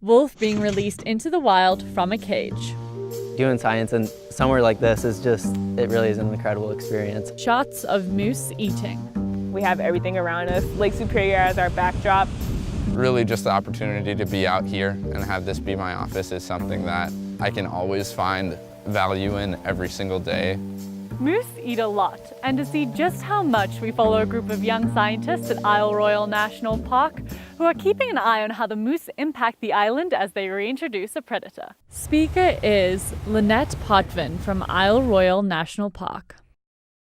wolf being released into the wild from a cage. Doing science in somewhere like this is just, it really is an incredible experience. Shots of moose eating. We have everything around us, Lake Superior as our backdrop. Really just the opportunity to be out here and have this be my office is something that I can always find value in every single day. Moose eat a lot, and to see just how much, we follow a group of young scientists at Isle Royale National Park who are keeping an eye on how the moose impact the island as they reintroduce a predator. Speaker is Lynette Potvin from Isle Royale National Park.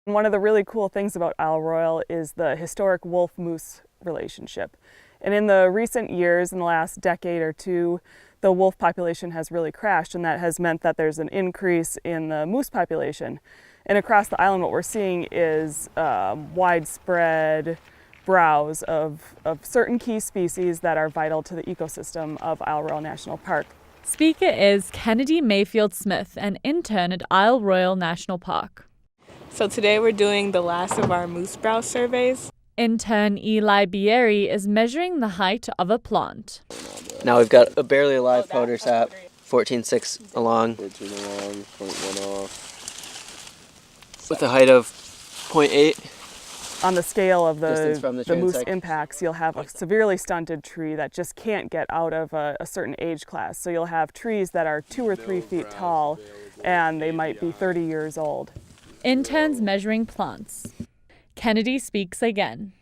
One of the really cool things about Isle Royale is the historic wolf-moose relationship. And in the recent years, in the last decade or two, the wolf population has really crashed, and that has meant that there's an increase in the moose population. And across the island, what we're seeing is widespread browse of certain key species that are vital to the ecosystem of Isle Royale National Park. Speaker is Kennedy Mayfield Smith, an intern at Isle Royale National Park. So today we're doing the last of our moose browse surveys. Intern Eli Bieri is measuring the height of a plant. Now we've got a barely alive powder sap, 14.6 along. 14 along, 0.1 off. With a height of 0.8. On the scale of Distance from the the moose transect. impacts, you'll have a severely stunted tree that just can't get out of a certain age class. So you'll have trees that are 2 or 3 feet tall, and they might be 30 years old. Interns measuring plants. Kennedy speaks again.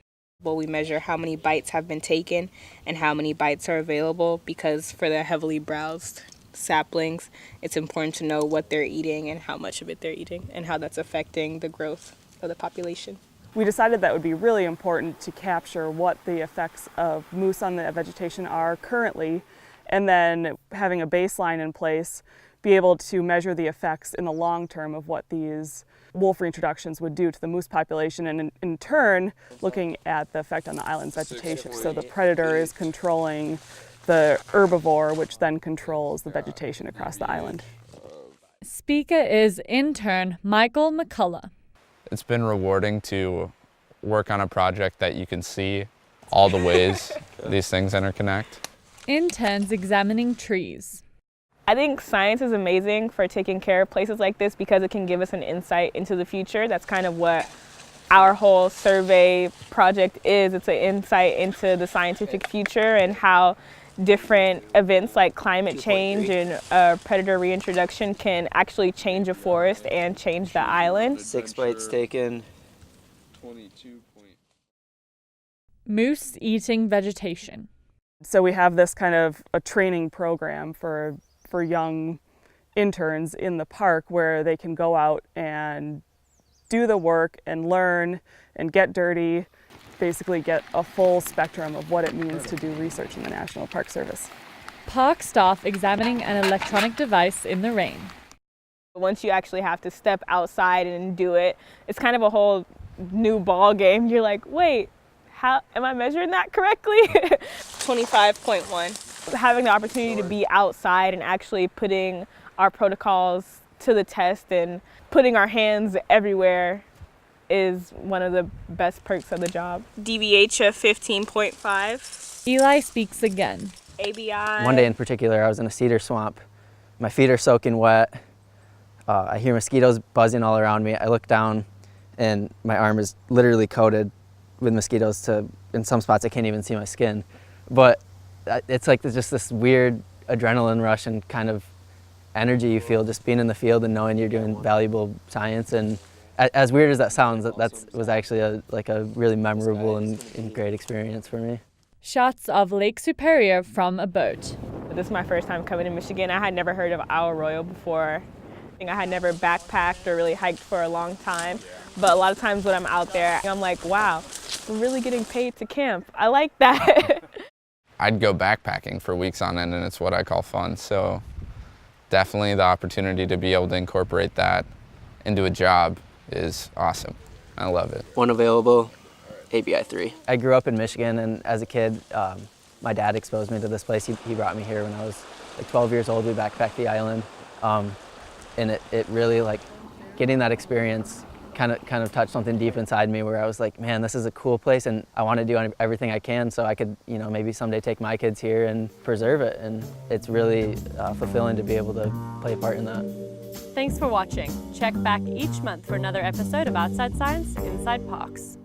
Well, we measure how many bites have been taken and how many bites are available, because for the heavily browsed saplings, it's important to know what they're eating and how much of it they're eating and how that's affecting the growth of the population. We decided that would be really important to capture what the effects of moose on the vegetation are currently, and then having a baseline in place, be able to measure the effects in the long term of what these wolf reintroductions would do to the moose population, and in turn looking at the effect on the island's vegetation. So the predator is controlling the herbivore, which then controls the vegetation across the island. Speaker is intern Michael McCullough. It's been rewarding to work on a project that you can see all the ways these things interconnect. Interns examining trees. I think science is amazing for taking care of places like this because it can give us an insight into the future. That's kind of what our whole survey project is. It's an insight into the scientific future and how different events like climate change and predator reintroduction can actually change a forest and change the island. 6 bites taken. 22. Moose eating vegetation. So we have this kind of a training program for young interns in the park where they can go out and do the work and learn and get dirty, basically get a full spectrum of what it means to do research in the National Park Service. Park staff examining an electronic device in the rain. Once you actually have to step outside and do it, it's kind of a whole new ball game. You're like, wait, how am I measuring that correctly? 25.1. Having the opportunity to be outside and actually putting our protocols to the test and putting our hands everywhere is one of the best perks of the job. DVH of 15.5. Eli speaks again. ABI. One day in particular, I was in a cedar swamp. My feet are soaking wet. I hear mosquitoes buzzing all around me. I look down and my arm is literally coated with mosquitoes in some spots I can't even see my skin. But it's like there's just this weird adrenaline rush and kind of energy you feel just being in the field and knowing you're doing valuable science. And as weird as that sounds, that was actually a really memorable and great experience for me. Shots of Lake Superior from a boat. This is my first time coming to Michigan. I had never heard of Isle Royale before. I had never backpacked or really hiked for a long time. But a lot of times when I'm out there, I'm like, wow, we're really getting paid to camp. I like that. I'd go backpacking for weeks on end, and it's what I call fun. So definitely the opportunity to be able to incorporate that into a job is awesome. I love it. One available, ABI 3. I grew up in Michigan, and as a kid, my dad exposed me to this place. He brought me here when I was like 12 years old. We backpacked the island, and it really, like, getting that experience kind of touched something deep inside me where I was like, man, this is a cool place and I want to do everything I can so I could, you know, maybe someday take my kids here and preserve it. And it's really fulfilling to be able to play a part in that. Thanks for watching. Check back each month for another episode of Outside Science Inside Parks.